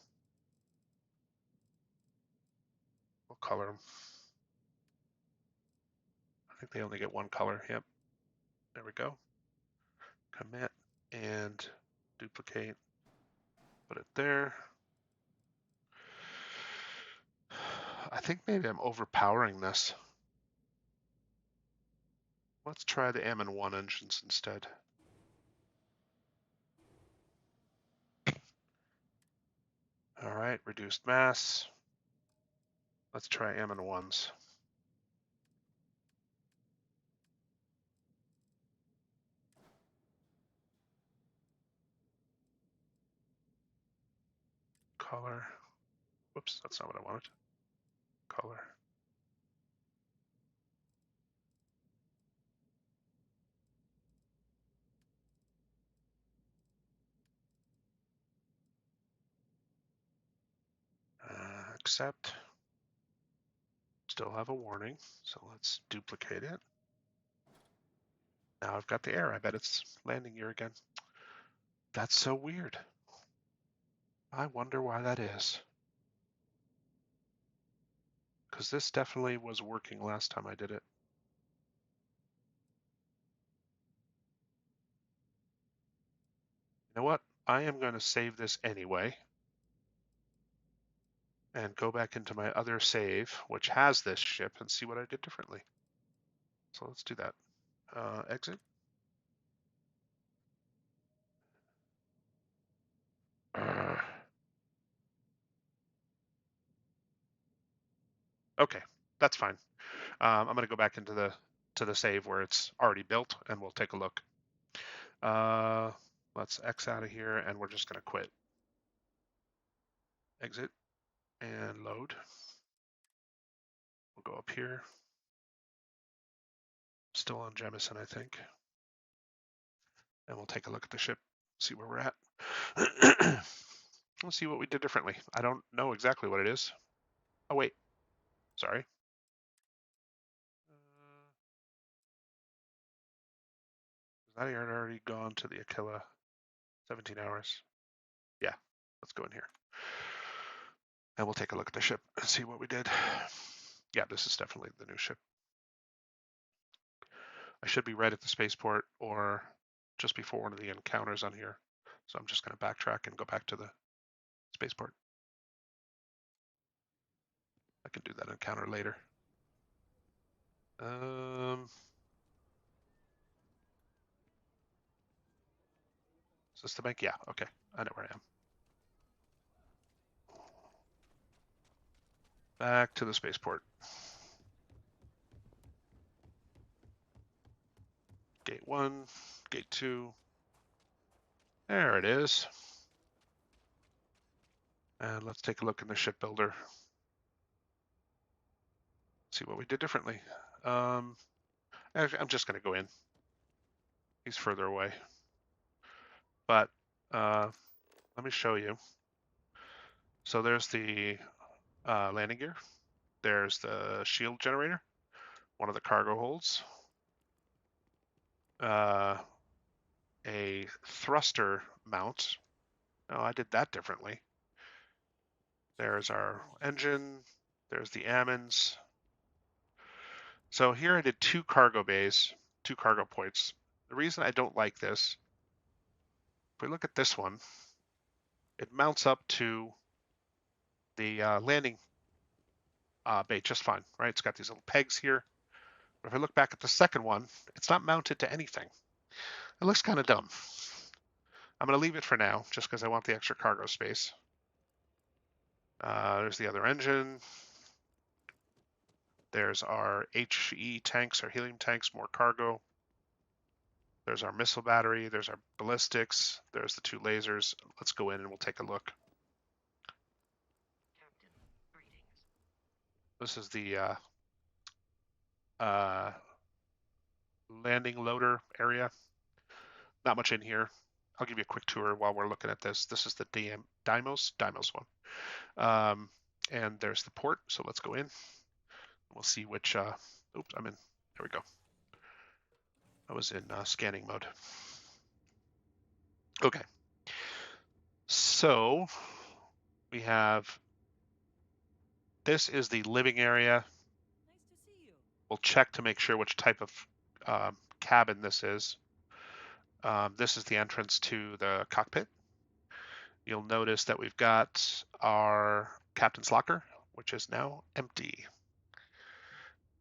We'll color them. I think they only get one color. Yep. There we go. Commit and duplicate. Put it there. I think maybe I'm overpowering this. Let's try the M1 engines instead. All right, reduced mass. Let's try M1s. Color. Whoops, that's not what I wanted. Color. Accept. Still have a warning, so let's duplicate it. Now I've got the error. I bet it's landing gear again. That's so weird. I wonder why that is. Because this definitely was working last time I did it. You know what? I am going to save this anyway and go back into my other save, which has this ship, and see what I did differently. So let's do that. Exit. Okay, that's fine. I'm going to go back into the save where it's already built, and we'll take a look. Let's X out of here, and we're just going to quit. Exit and load. We'll go up here. Still on Jemison, I think. And we'll take a look at the ship, see where we're at. Let's see what we did differently. I don't know exactly what it is. Oh, wait. Sorry. That had already gone to the Aquila. 17 hours. Yeah, let's go in here. And we'll take a look at the ship and see what we did. Yeah, this is definitely the new ship. I should be right at the spaceport or just before one of the encounters on here. So I'm just going to backtrack and go back to the spaceport. I can do that encounter later. Is this the bank? Yeah, okay. I know where I am. Back to the spaceport. Gate 1, Gate 2. There it is. And let's take a look in the shipbuilder. See what we did differently. Actually, I'm just going to go in. He's further away. But let me show you. So there's the landing gear. There's the shield generator, one of the cargo holds, a thruster mount. Oh, I did that differently. There's our engine. There's the ammons. So here I did 2 cargo bays, 2 cargo points. The reason I don't like this, if we look at this one, it mounts up to the landing bay just fine, right? It's got these little pegs here. But if I look back at the second one, it's not mounted to anything. It looks kind of dumb. I'm going to leave it for now, just because I want the extra cargo space. There's the other engine. There's our HE tanks, our helium tanks, more cargo. There's our missile battery. There's our ballistics. There's the 2 lasers. Let's go in and we'll take a look. This is the landing loader area. Not much in here. I'll give you a quick tour while we're looking at this. This is the Deimos one. And there's the port. So let's go in. We'll see which, oops, I'm in. There we go. I was in scanning mode. Okay. So we have, this is the living area. Nice to see you. We'll check to make sure which type of cabin this is. This is the entrance to the cockpit. You'll notice that we've got our captain's locker, which is now empty.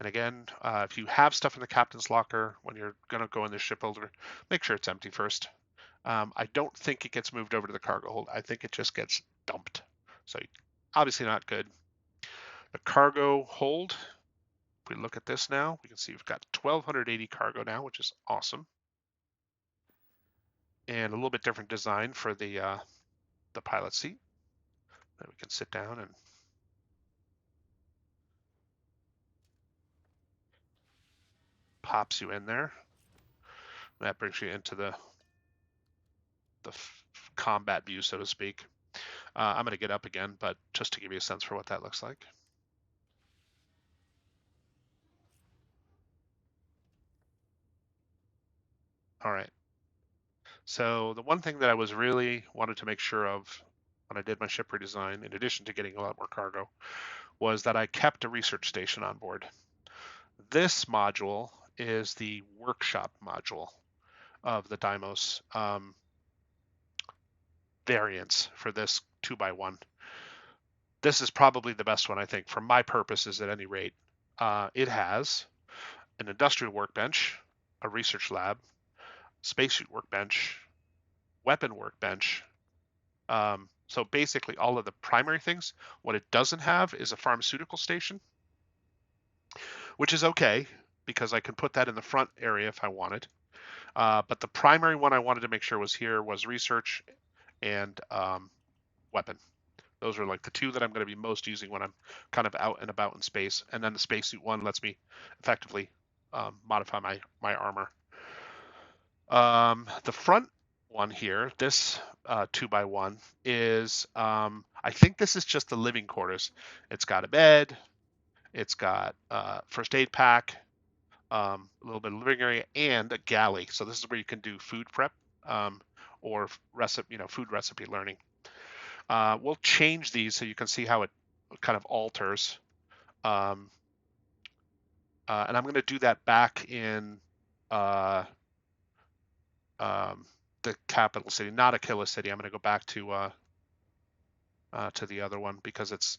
And again, if you have stuff in the captain's locker when you're going to go in the shipbuilder, make sure it's empty first. I don't think it gets moved over to the cargo hold. I think it just gets dumped. So obviously not good. The cargo hold, if we look at this now, we can see we've got 1,280 cargo now, which is awesome. And a little bit different design for the pilot seat. Then we can sit down and pops you in there. That brings you into the combat view, so to speak. I'm going to get up again, but just to give you a sense for what that looks like. All right. So the one thing that I was really wanted to make sure of when I did my ship redesign, in addition to getting a lot more cargo, was that I kept a research station on board. This module is the workshop module of the Deimos variants for this 2x1. This is probably the best one, I think, for my purposes at any rate. It has an industrial workbench, a research lab, spacesuit workbench, weapon workbench. So basically all of the primary things. What it doesn't have is a pharmaceutical station. which is okay because I can put that in the front area if I wanted. But the primary one I wanted to make sure was here was research and weapon. Those are like the two that I'm going to be most using when I'm kind of out and about in space. And then the spacesuit one lets me effectively modify my armor. The front one here, this 2x1 is, I think this is just the living quarters. It's got a bed, it's got first aid pack, a little bit of living area, and a galley. So this is where you can do food prep or food recipe learning. We'll change these so you can see how it kind of alters. And I'm going to do that back in the capital city, not Aquila City. I'm going to go back to the other one because it's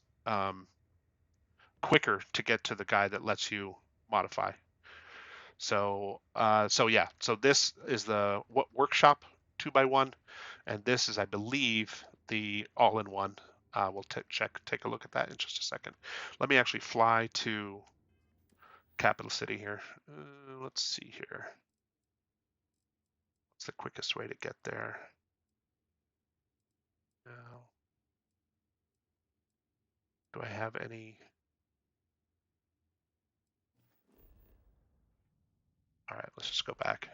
quicker to get to the guy that lets you modify. So yeah. So this is the workshop 2x1, and this is, I believe, the all-in-one. We'll take a look at that in just a second. Let me actually fly to capital city here. Let's see here. What's the quickest way to get there? Now, do I have any? All right, let's just go back.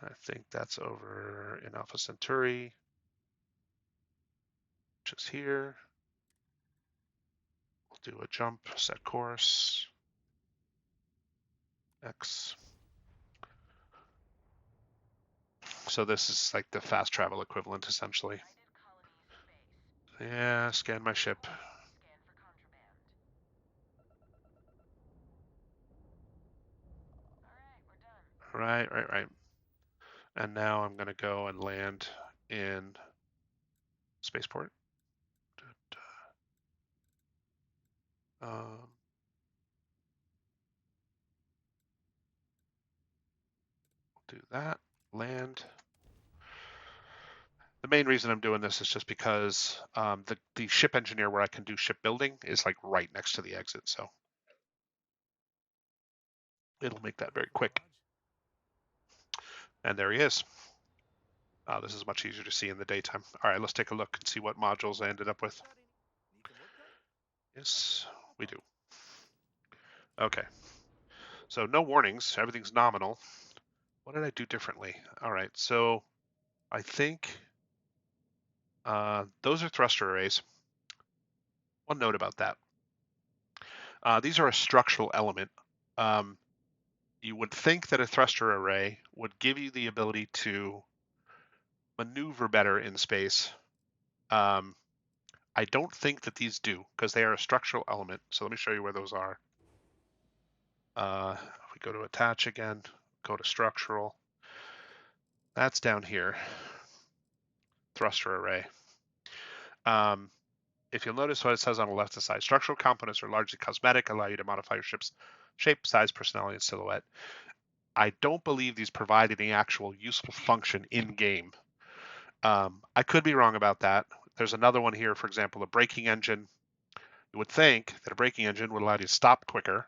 I think that's over in Alpha Centauri, which is here. We'll do a jump, set course, X. So this is like the fast travel equivalent, essentially. Yeah, scan my ship. Right. And now I'm going to go and land in spaceport. Um, do that, land. The main reason I'm doing this is just because the ship engineer where I can do shipbuilding is like right next to the exit, so it'll make that very quick. And there he is. This is much easier to see in the daytime. All right, let's take a look and see what modules I ended up with. Yes, we do. Okay. So no warnings, everything's nominal. What did I do differently? All right, so I think those are thruster arrays. One note about that. These are a structural element. You would think that a thruster array would give you the ability to maneuver better in space. I don't think that these do because they are a structural element. So let me show you where those are. If we go to attach again, go to structural, that's down here, thruster array. If you'll notice what it says on the left side, structural components are largely cosmetic, allow you to modify your ship's shape, size, personality, and silhouette. I don't believe these provide any actual useful function in game. I could be wrong about that. There's another one here, for example, a braking engine. You would think that a braking engine would allow you to stop quicker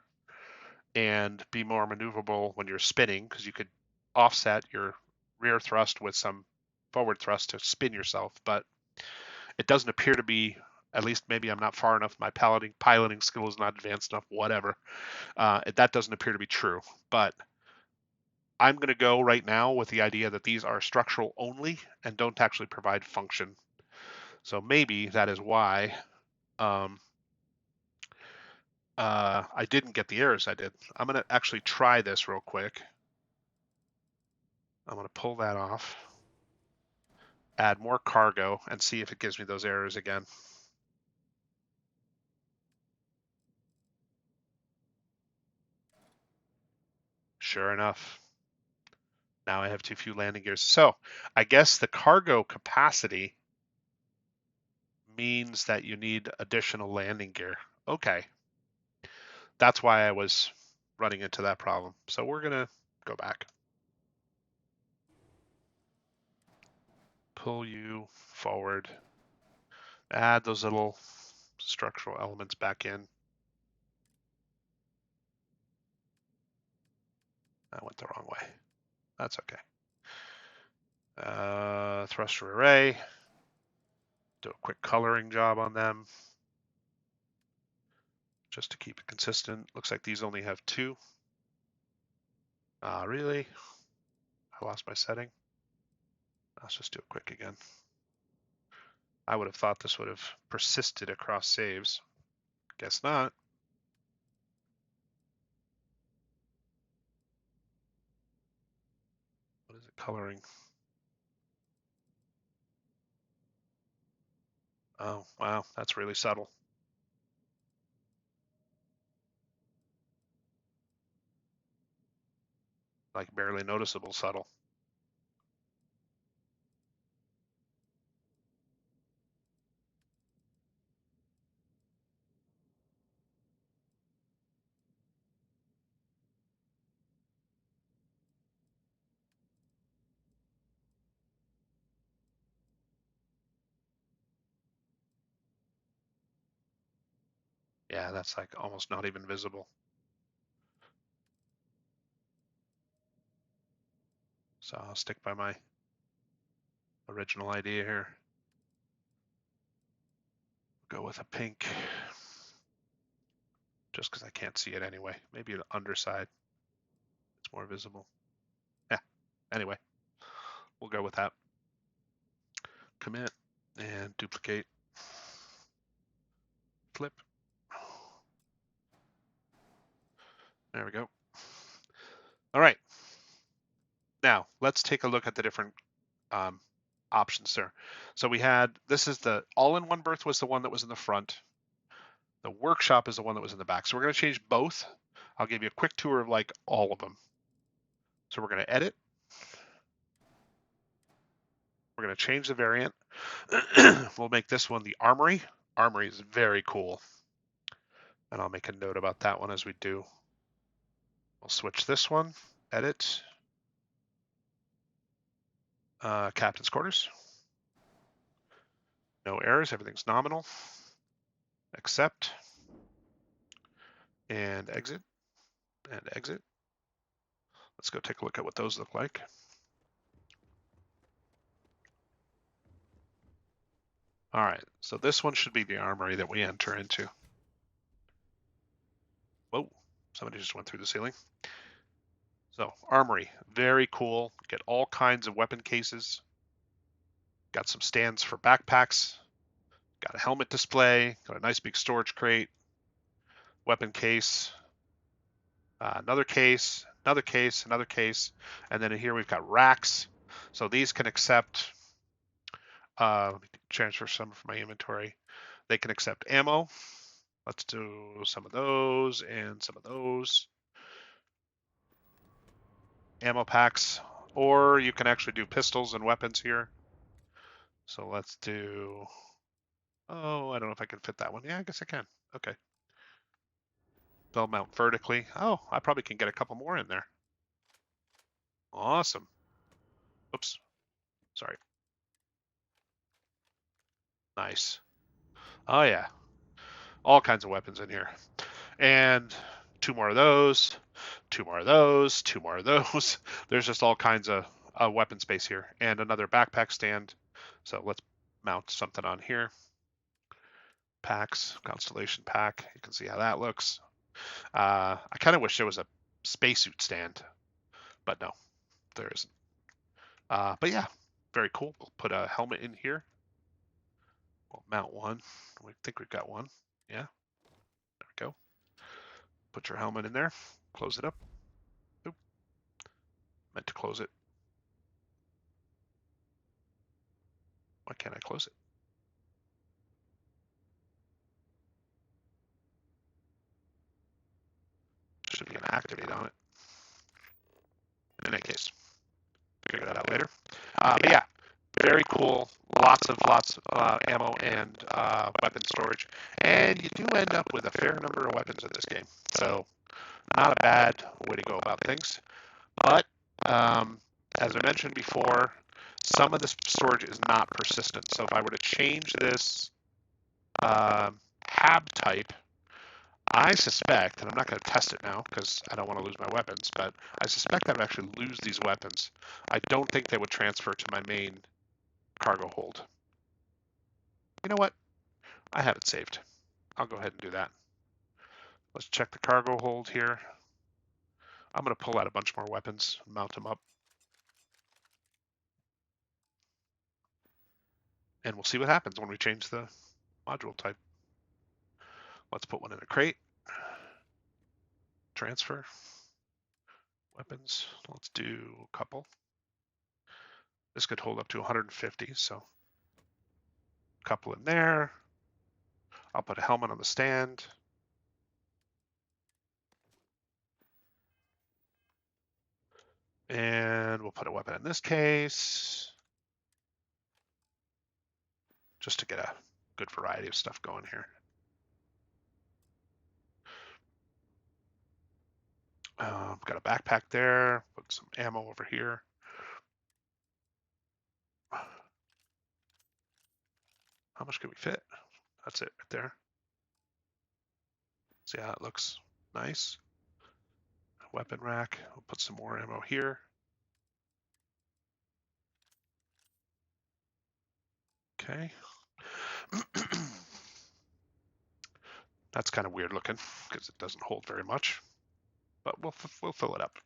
and be more maneuverable when you're spinning because you could offset your rear thrust with some forward thrust to spin yourself, but it doesn't appear to be, at least maybe I'm not far enough, my piloting skill is not advanced enough, whatever. That doesn't appear to be true, but I'm going to go right now with the idea that these are structural only and don't actually provide function. So maybe that is why I didn't get the errors I did. I'm going to actually try this real quick. I'm going to pull that off, add more cargo, and see if it gives me those errors again. Sure enough, now I have too few landing gears. So I guess the cargo capacity means that you need additional landing gear. Okay. That's why I was running into that problem. So we're going to go back. Pull you forward. Add those little structural elements back in. I went the wrong way. That's okay. Thruster array. Do a quick coloring job on them just to keep it consistent. Looks like these only have 2. Really? I lost my setting. Let's just do it quick again. I would have thought this would have persisted across saves. Guess not. What is it coloring? Oh, wow, that's really subtle. Like barely noticeable subtle. Yeah, that's like almost not even visible. So I'll stick by my original idea here. Go with a pink, just because I can't see it anyway. Maybe the underside, it's more visible. Yeah, anyway, we'll go with that. Commit and duplicate, flip. There we go. All right. Now let's take a look at the different options there. So we had, this is the all-in-one berth was the one that was in the front. The workshop is the one that was in the back. So we're going to change both. I'll give you a quick tour of like all of them. So we're going to edit. We're going to change the variant. We'll make this one the armory. Armory is very cool. And I'll make a note about that one as we do. We'll switch this one, edit, captain's quarters. No errors, everything's nominal. Accept, and exit, and exit. Let's go take a look at what those look like. All right, so this one should be the armory that we enter into. Whoa, somebody just went through the ceiling. So armory, very cool. Get all kinds of weapon cases. Got some stands for backpacks. Got a helmet display. Got a nice big storage crate. Weapon case. Another case, another case, another case. And then in here we've got racks. So these can accept, let me transfer some from my inventory. They can accept ammo. Let's do some of those and some of those. Ammo packs, or you can actually do pistols and weapons here. So let's do, oh, I don't know if I can fit that one. Yeah, I guess I can. Okay. They'll mount vertically. Oh, I probably can get a couple more in there. Awesome. Oops. Sorry. Nice. Oh yeah. All kinds of weapons in here. And 2 more of those, 2 more of those, 2 more of those. There's just all kinds of weapon space here. And another backpack stand. So let's mount something on here. Packs, Constellation pack. You can see how that looks. I kind of wish there was a spacesuit stand, but no, there isn't. But yeah, very cool. We'll put a helmet in here. We'll mount one. We think we've got one. Yeah, there we go. Put your helmet in there. Close it up. Oop. Meant to close it. Why can't I close it? Should be an activate on it. In any case, figure that out later. But yeah, very cool. Lots of ammo and weapon storage, and you do end up with a fair number of weapons in this game. So not a bad way to go about things. But as I mentioned before, some of this storage is not persistent. So if I were to change this tab type, I suspect, and I'm not going to test it now because I don't want to lose my weapons, but I suspect I would actually lose these weapons. I don't think they would transfer to my main cargo hold. You know what? I have it saved. I'll go ahead and do that. Let's check the cargo hold here. I'm going to pull out a bunch more weapons, mount them up. And we'll see what happens when we change the module type. Let's put one in a crate. Transfer. Weapons. Let's do a couple. This could hold up to 150, so a couple in there. I'll put a helmet on the stand. And we'll put a weapon in this case, just to get a good variety of stuff going here. Got a backpack there, put some ammo over here. How much can we fit? That's it right there. See how it looks nice. Weapon rack, we'll put some more ammo here. Okay. That's kind of weird looking because it doesn't hold very much, but we'll fill it up.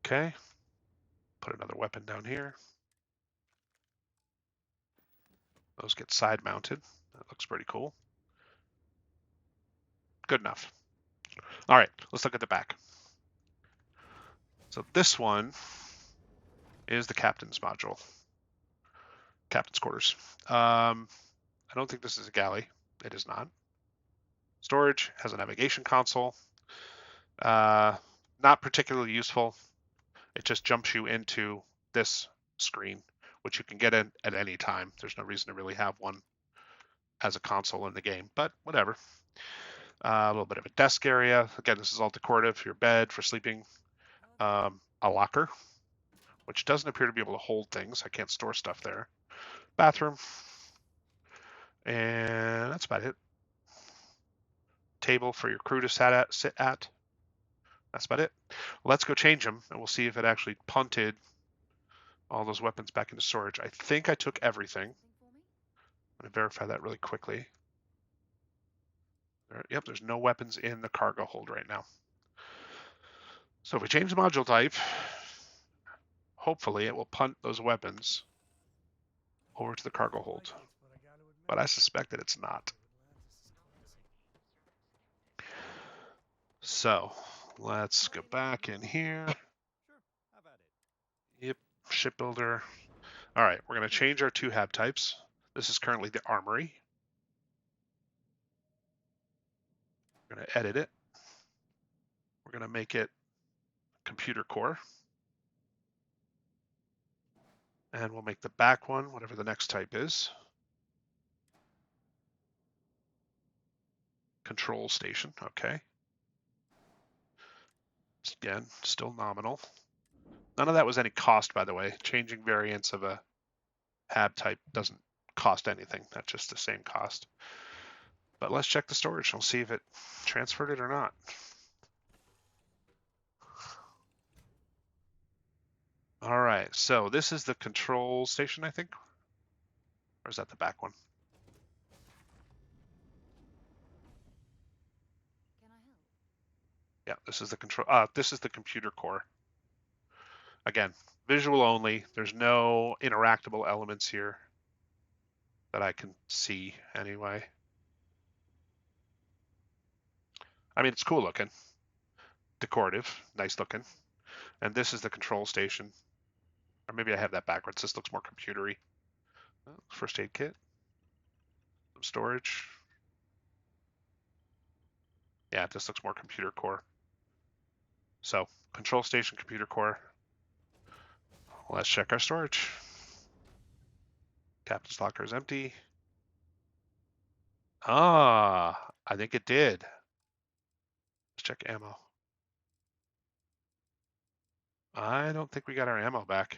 Okay. Put another weapon down here. Those get side mounted. That looks pretty cool. Good enough. All right, let's look at the back. So this one is the captain's module. Captain's quarters. I don't think this is a galley. It is not. Storage has a navigation console. Not particularly useful. It just jumps you into this screen, which you can get in at any time. There's no reason to really have one as a console in the game, but whatever. A little bit of a desk area. Again, this is all decorative. Your bed for sleeping. A locker, which doesn't appear to be able to hold things. I can't store stuff there. Bathroom. And that's about it. Table for your crew to sit at. That's about it. Let's go change them, and we'll see if it actually punted all those weapons back into storage. I think I took everything. I'm going to verify that really quickly. Yep, there's no weapons in the cargo hold right now. So if we change the module type, hopefully it will punt those weapons over to the cargo hold. But I suspect that it's not. So let's go back in here. Yep, shipbuilder. All right, we're going to change our two hab types. This is currently the armory. We're going to edit it. We're going to make it computer core. And we'll make the back one, whatever the next type is. Control station, okay. Again, still nominal. None of that was any cost, by the way. Changing variants of a hab type doesn't cost anything. That's just the same cost. But let's check the storage. We'll see if it transferred it or not. All right, so this is the control station, I think. Or is that the back one? Can I help? Yeah, this is the control. This is the computer core. Again, visual only. There's no interactable elements here that I can see anyway. I mean, it's cool looking, decorative, nice looking. And this is the control station. Or maybe I have that backwards. This looks more computery. First aid kit, some storage. Yeah, this looks more computer core. So control station, computer core. Let's check our storage. Captain's locker is empty. I think it did. Let's check ammo. I don't think we got our ammo back.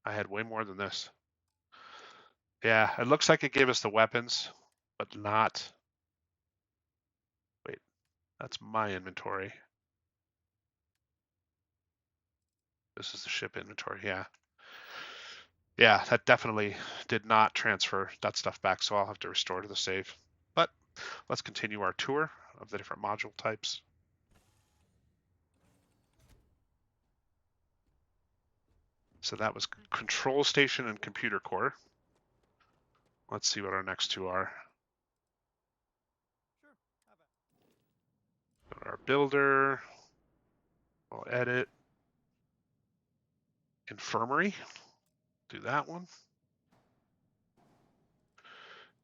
I had way more than this. Yeah, it looks like it gave us the weapons, but not. Wait, that's my inventory. This is the ship inventory, yeah. Yeah, that definitely did not transfer that stuff back, so I'll have to restore to the save. But let's continue our tour of the different module types. So that was control station and computer core. Let's see what our next two are. Go to our builder. We'll edit. Infirmary. Do that one.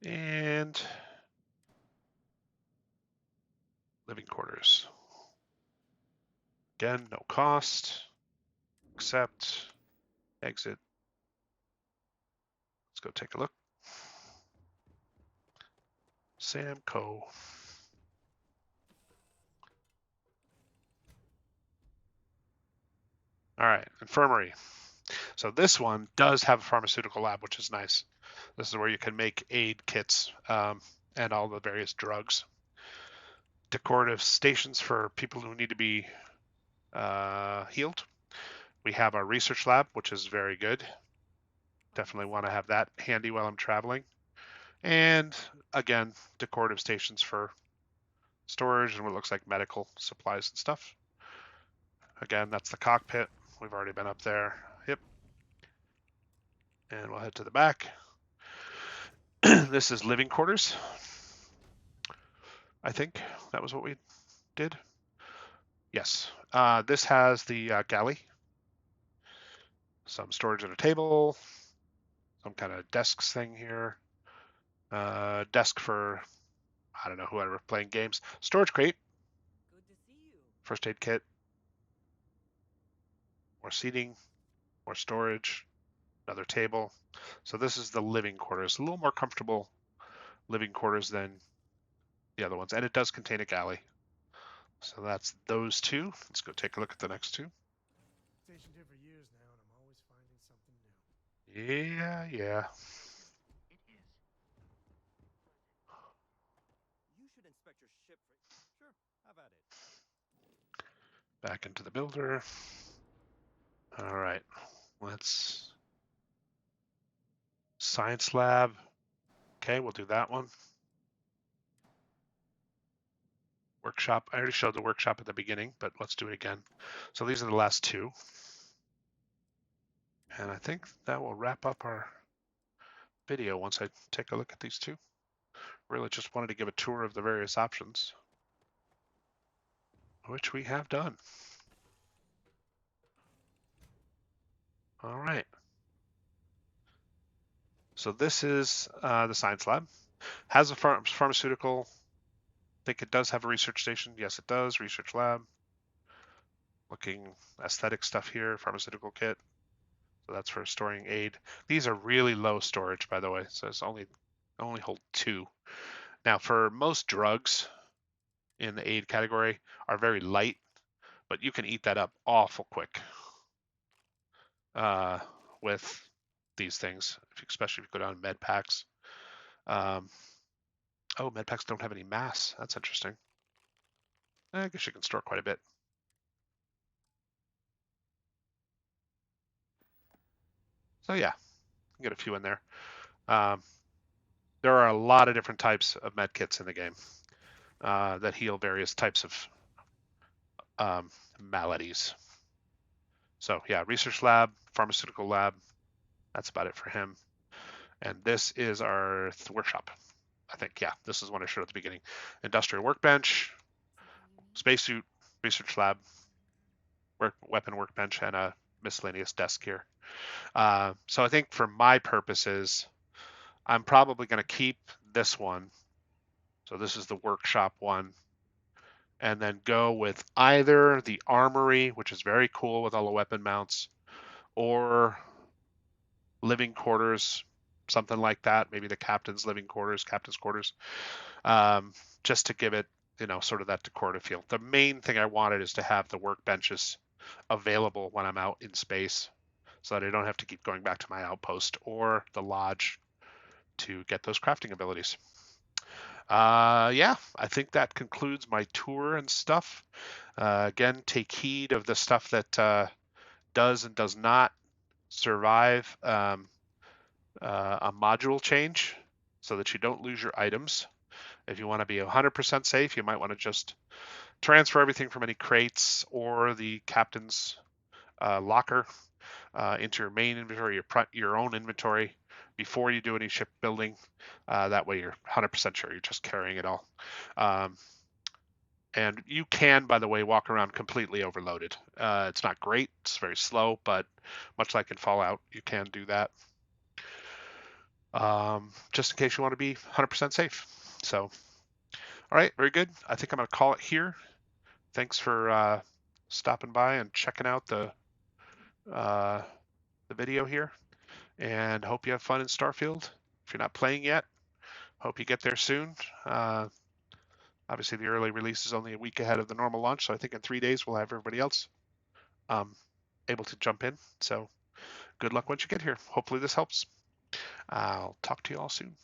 And living quarters. Again, no cost. Accept. Exit. Let's go take a look. Samco. All right, infirmary. So this one does have a pharmaceutical lab, which is nice. This is where you can make aid kits and all the various drugs. Decorative stations for people who need to be healed. We have our research lab, which is very good. Definitely want to have that handy while I'm traveling. And again, decorative stations for storage and what looks like medical supplies and stuff. Again, that's the cockpit. We've already been up there. Yep. And we'll head to the back. This is living quarters. I think that was what we did. Yes. This has the galley, some storage at a table, some kind of desks thing here. Desk for, I don't know, whoever playing games. Storage crate. Good to see you. First aid kit. More seating, more storage, another table. So this is the living quarters. A little more comfortable living quarters than the other ones. And it does contain a galley. So that's those two. Let's go take a look at the next two. Stationed here for years now, and I'm always finding something new. Yeah. It is. You should inspect your ship for. Sure, how about it? Back into the builder. All right. Let's science lab. Okay, we'll do that one. Workshop. I already showed the workshop at the beginning, but let's do it again. So these are the last two. And I think that will wrap up our video once I take a look at these two. Really just wanted to give a tour of the various options, which we have done. All right. So this is the science lab. Has a pharmaceutical. I think it does have a research station. Yes, it does. Research lab. Looking aesthetic stuff here. Pharmaceutical kit. So that's for storing aid. These are really low storage, by the way. So it's only hold 2. Now, for most drugs in the aid category are very light, but you can eat that up awful quick with these things, especially if you go down med packs. Oh, med packs don't have any mass. That's interesting. I guess you can store quite a bit. So yeah, get a few in there. There are a lot of different types of med kits in the game that heal various types of maladies. So yeah, research lab, pharmaceutical lab. That's about it for him. And this is our workshop. I think, yeah, this is one I showed at the beginning. Industrial workbench, spacesuit, research lab, weapon workbench, and a miscellaneous desk here. So I think for my purposes, I'm probably going to keep this one. So this is the workshop one. And then go with either the armory, which is very cool with all the weapon mounts, or living quarters, something like that. Maybe the captain's living quarters, captain's quarters, just to give it, sort of that decorative feel. The main thing I wanted is to have the workbenches available when I'm out in space, so that I don't have to keep going back to my outpost or the lodge to get those crafting abilities. Yeah, I think that concludes my tour and stuff. Again, take heed of the stuff that does and does not survive a module change, so that you don't lose your items. If you want to be 100% safe, you might want to just transfer everything from any crates or the captain's locker into your main inventory, your own inventory, before you do any ship building. That way you're 100% sure you're just carrying it all. And you can, by the way, walk around completely overloaded. It's not great, it's very slow, but much like in Fallout, you can do that. Just in case you want to be 100% safe. So, all right, very good. I think I'm going to call it here. Thanks for stopping by and checking out the video here, and hope you have fun in Starfield. If you're not playing yet, hope you get there soon. Obviously, the early release is only a week ahead of the normal launch, so I think in 3 days we'll have everybody else able to jump in. So good luck once you get here. Hopefully this helps. I'll talk to you all soon.